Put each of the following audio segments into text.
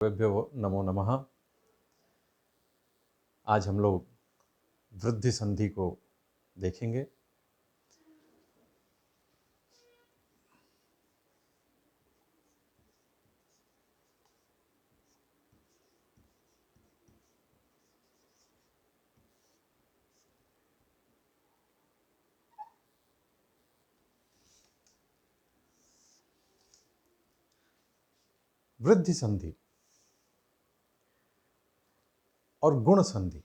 वेभ्यो नमो नमः। आज हम लोग वृद्धि संधि को देखेंगे। वृद्धि संधि और गुण संधि,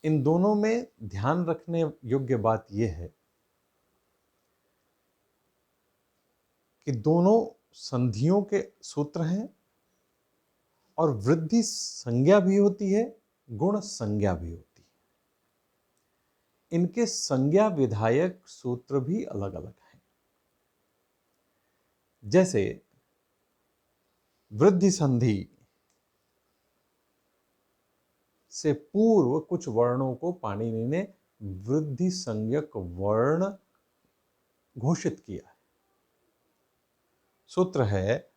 इन दोनों में ध्यान रखने योग्य बात यह है कि दोनों संधियों के सूत्र हैं और वृद्धि संज्ञा भी होती है, गुण संज्ञा भी होती है। इनके संज्ञा विधायक सूत्र भी अलग अलग हैं। जैसे वृद्धि संधि से पूर्व कुछ वर्णों को पाणिनि ने वृद्धि संज्ञक वर्ण घोषित किया है। सूत्र है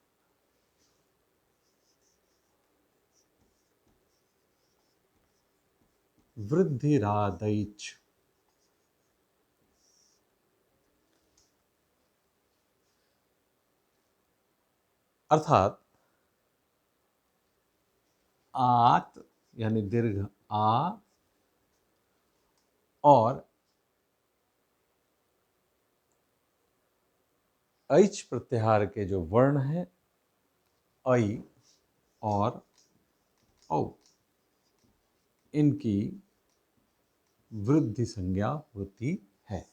वृद्धिरादैच। अर्थात आत यानी दीर्घ आ और ऐच प्रत्याहार के जो वर्ण हैं ऐ और औ, इनकी वृद्धि संज्ञा होती है।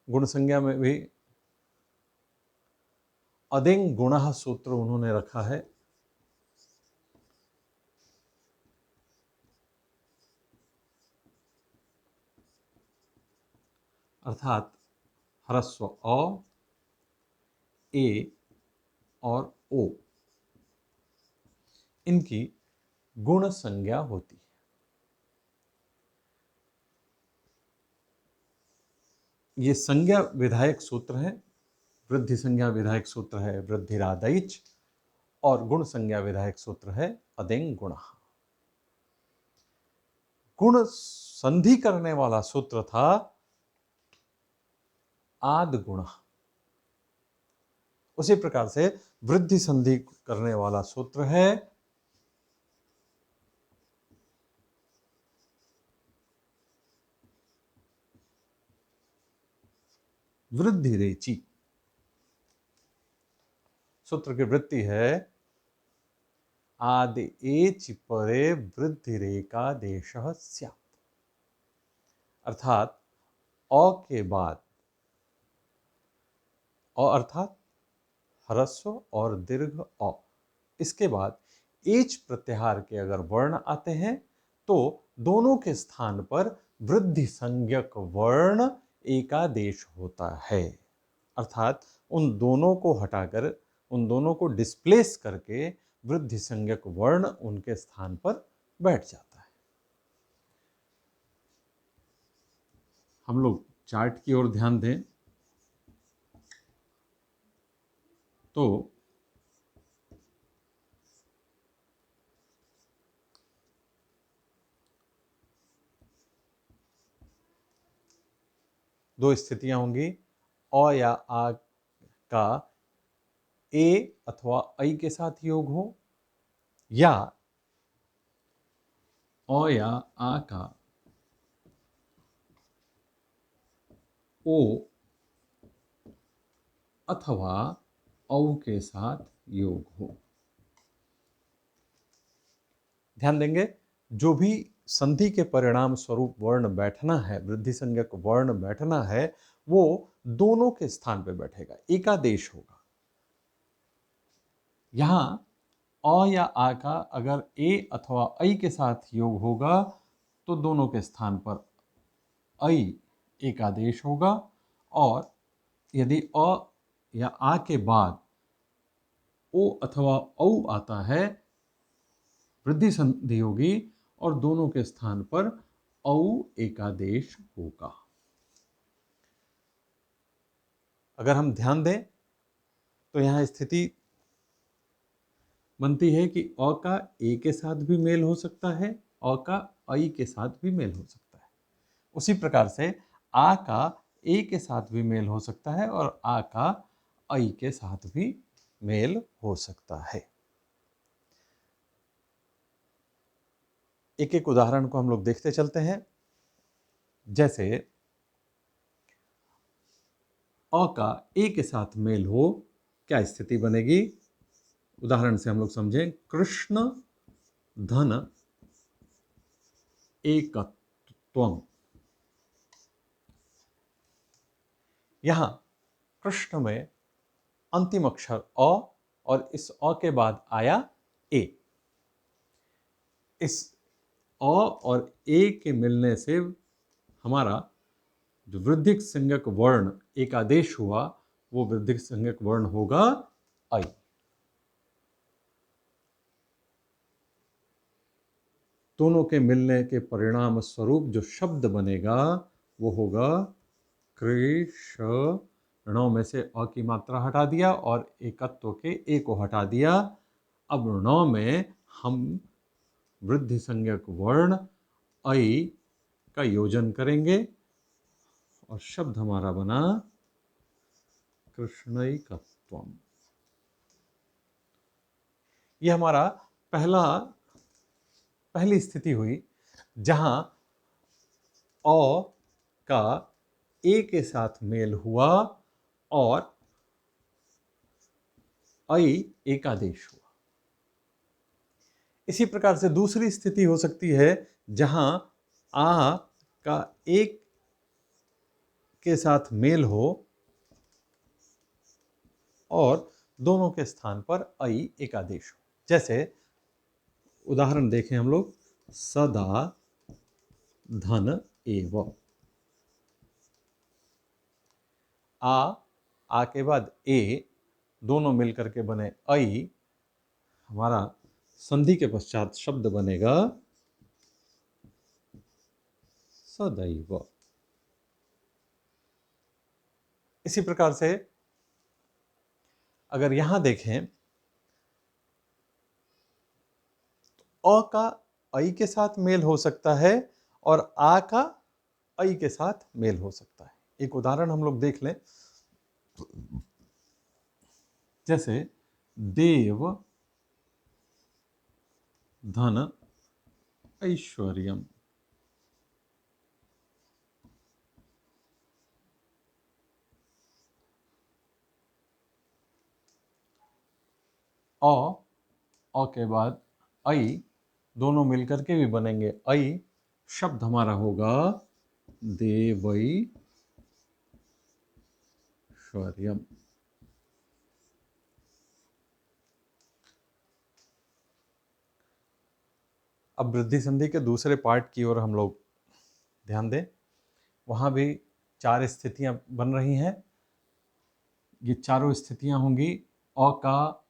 गुण संज्ञा में भी अदिंग गुणः सूत्र उन्होंने रखा है। अर्थात ह्रस्व अ, ए और ओ, इनकी गुण संज्ञा होती है। ये संज्ञा विधायक सूत्र है। वृद्धि संज्ञा विधायक सूत्र है वृद्धिरादैच और गुण संज्ञा विधायक सूत्र है अदिंग गुणः। गुण संधि करने वाला सूत्र था आद गुणः। उसी प्रकार से वृद्धि संधि करने वाला सूत्र है वृद्धिरेचि। सूत्र की वृत्ति है आदि एच परे वृद्धिरेकादेशः स्यात्। अर्थात अ के बाद अ अर्थात ह्रस्व और दीर्घ अ, इसके बाद एच प्रत्याहार के अगर वर्ण आते हैं तो दोनों के स्थान पर वृद्धि संज्ञक वर्ण एकादेश होता है। अर्थात उन दोनों को हटाकर, उन दोनों को डिस्प्लेस करके वृद्धि संज्ञक वर्ण उनके स्थान पर बैठ जाता है। हम लोग चार्ट की ओर ध्यान दें तो दो स्थितियां होंगी। अ या आ का ए अथवा ऐ के साथ योग हो, या अ या आ का ओ अथवा औ के साथ योग हो। ध्यान देंगे, जो भी संधि के परिणाम स्वरूप वर्ण बैठना है, वृद्धि संज्ञक वर्ण बैठना है, वो दोनों के स्थान पर बैठेगा, एकादेश होगा। यहां अ या आ का अगर ए अथवा ऐ के साथ योग होगा तो दोनों के स्थान पर ऐ एकादेश होगा, और यदि अ या आ के बाद ओ अथवा औ आता है, वृद्धि संधि होगी और दोनों के स्थान पर औ एकादेश होगा। अगर हम ध्यान दें तो यहाँ स्थिति बनती है कि अ का ए के साथ भी मेल हो सकता है, अ का ऐ के साथ भी मेल हो सकता है। उसी प्रकार से आ का ए के साथ भी मेल हो सकता है और आ का ऐ के साथ भी मेल हो सकता है। एक एक उदाहरण को हम लोग देखते चलते हैं। जैसे अ का ए के साथ मेल हो, क्या स्थिति बनेगी? उदाहरण से हम लोग समझें। कृष्ण धन एकत्वम। यहां कृष्ण में अंतिम अक्षर अ और इस अ के बाद आया ए। इस अ और ए के मिलने से हमारा जो वृद्धिक संज्ञक वर्ण एक आदेश हुआ, वो वृद्धिक संज्ञक वर्ण होगा ऐ। दोनों के मिलने के परिणाम स्वरूप जो शब्द बनेगा वो होगा कृष्ण में से अ की मात्रा हटा दिया और एकत्व के ए को हटा दिया। अब ण में हम वृद्धि संज्ञक वर्ण ऐ का योजन करेंगे और शब्द हमारा बना कृष्णैकत्वम। यह हमारा पहली स्थिति हुई जहां अ का ए के साथ मेल हुआ और ऐ एक आदेश हुआ। इसी प्रकार से दूसरी स्थिति हो सकती है जहां आ का एक के साथ मेल हो और दोनों के स्थान पर ऐ एक आदेश हो। जैसे उदाहरण देखें हम लोग। सदा धन एव। आ के बाद ए, दोनों मिलकर के बने ऐ। हमारा संधि के पश्चात शब्द बनेगा सदैव। इसी प्रकार से अगर यहां देखें, तो अ का ऐ के साथ मेल हो सकता है और आ का ऐ के साथ मेल हो सकता है। एक उदाहरण हम लोग देख लें। जैसे देव धन ऐश्वर्यम। अ के बाद ऐ, दोनों मिलकर के भी बनेंगे ऐ। शब्द हमारा होगा देवैश्वर्यम। अब वृद्धि संधि के दूसरे पार्ट की ओर हम लोग ध्यान दें। वहां भी 4 स्थितियां बन रही हैं। ये चारों स्थितियां होंगी अ का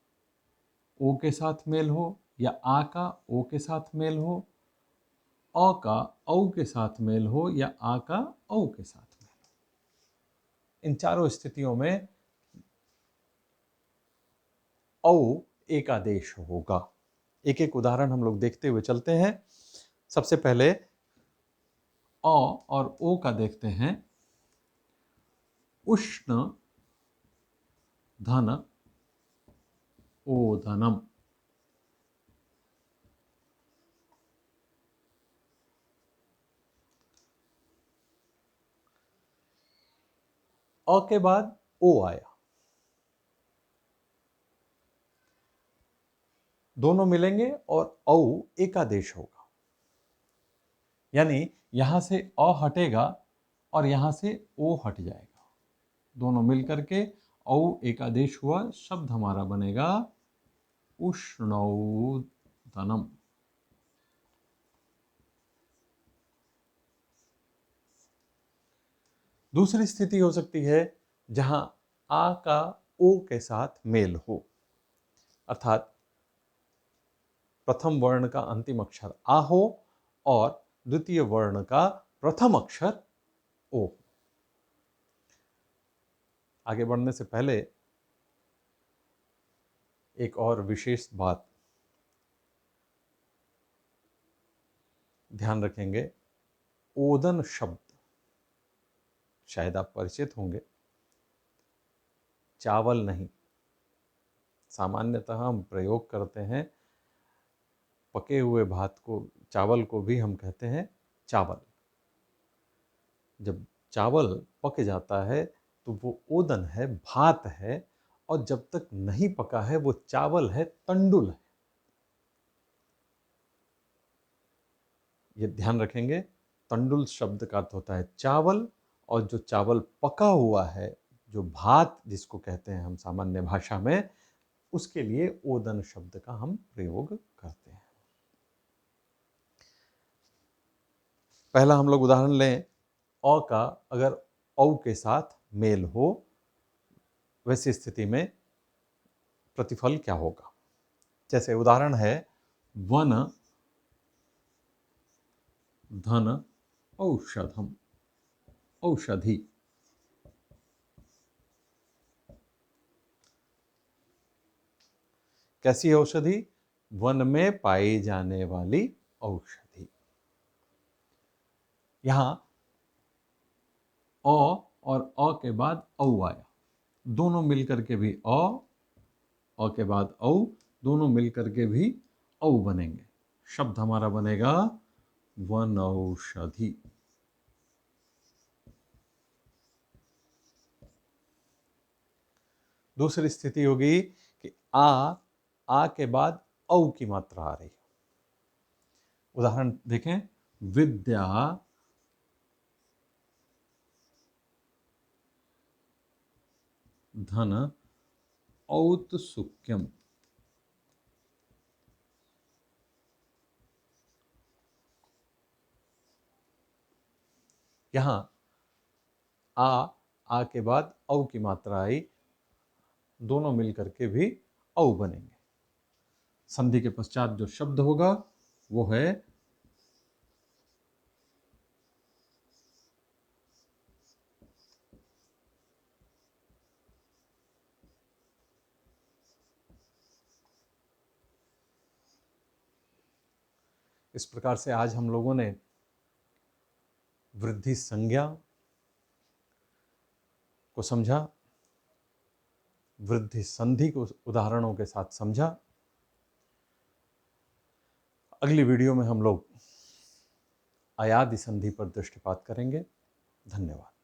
ओ के साथ मेल हो, या आ का ओ के साथ मेल हो, अ का औ के साथ मेल हो, या आ का औ के साथ मेल हो। इन चारों स्थितियों में औ एक आदेश होगा। एक एक उदाहरण हम लोग देखते हुए चलते हैं। सबसे पहले अ और ओ का देखते हैं। उष्ण धन ओदनम। अ के बाद ओ आया, दोनों मिलेंगे और औ एक आदेश होगा। यानी यहां से अ हटेगा और यहां से ओ हट जाएगा। दोनों मिलकर के औ एक आदेश हुआ। शब्द हमारा बनेगा उष्णौदनम। दूसरी स्थिति हो सकती है जहां आ का ओ के साथ मेल हो, अर्थात प्रथम वर्ण का अंतिम अक्षर आ हो और द्वितीय वर्ण का प्रथम अक्षर ओ। आगे बढ़ने से पहले एक और विशेष बात ध्यान रखेंगे, ओदन शब्द शायद आप परिचित होंगे, चावल नहीं। सामान्यतः हम प्रयोग करते हैं पके हुए भात को, चावल को भी हम कहते हैं चावल। जब चावल पक जाता है तो वो ओदन है, भात है, और जब तक नहीं पका है वो चावल है, तंडुल है। ये ध्यान रखेंगे, तंडुल शब्द का अर्थ होता है चावल, और जो चावल पका हुआ है, जो भात जिसको कहते हैं हम सामान्य भाषा में, उसके लिए ओदन शब्द का हम प्रयोग करते हैं। पहला हम लोग उदाहरण लें, औ का अगर औ के साथ मेल हो, वैसी स्थिति में प्रतिफल क्या होगा। जैसे उदाहरण है, वन धन औषधम, औषधि। कैसी औषधि? वन में पाई जाने वाली औषधि। यहां औ और औ के बाद औ आया, दोनों मिलकर के भी औ के बाद औ, दोनों मिलकर के भी औ बनेंगे। शब्द हमारा बनेगा वनौषधि। दूसरी स्थिति होगी कि आ के बाद औ की मात्रा आ रही है। उदाहरण देखें, विद्या धन औत्सुक्यम। यहां आ के बाद औ की मात्रा आई, दोनों मिलकर के भी औ बनेंगे। संधि के पश्चात जो शब्द होगा वो है इस प्रकार से आज हम लोगों ने वृद्धि संज्ञा को समझा, वृद्धि संधि को उदाहरणों के साथ समझा। अगली वीडियो में हम लोग अयादि संधि पर दृष्टिपात करेंगे। धन्यवाद।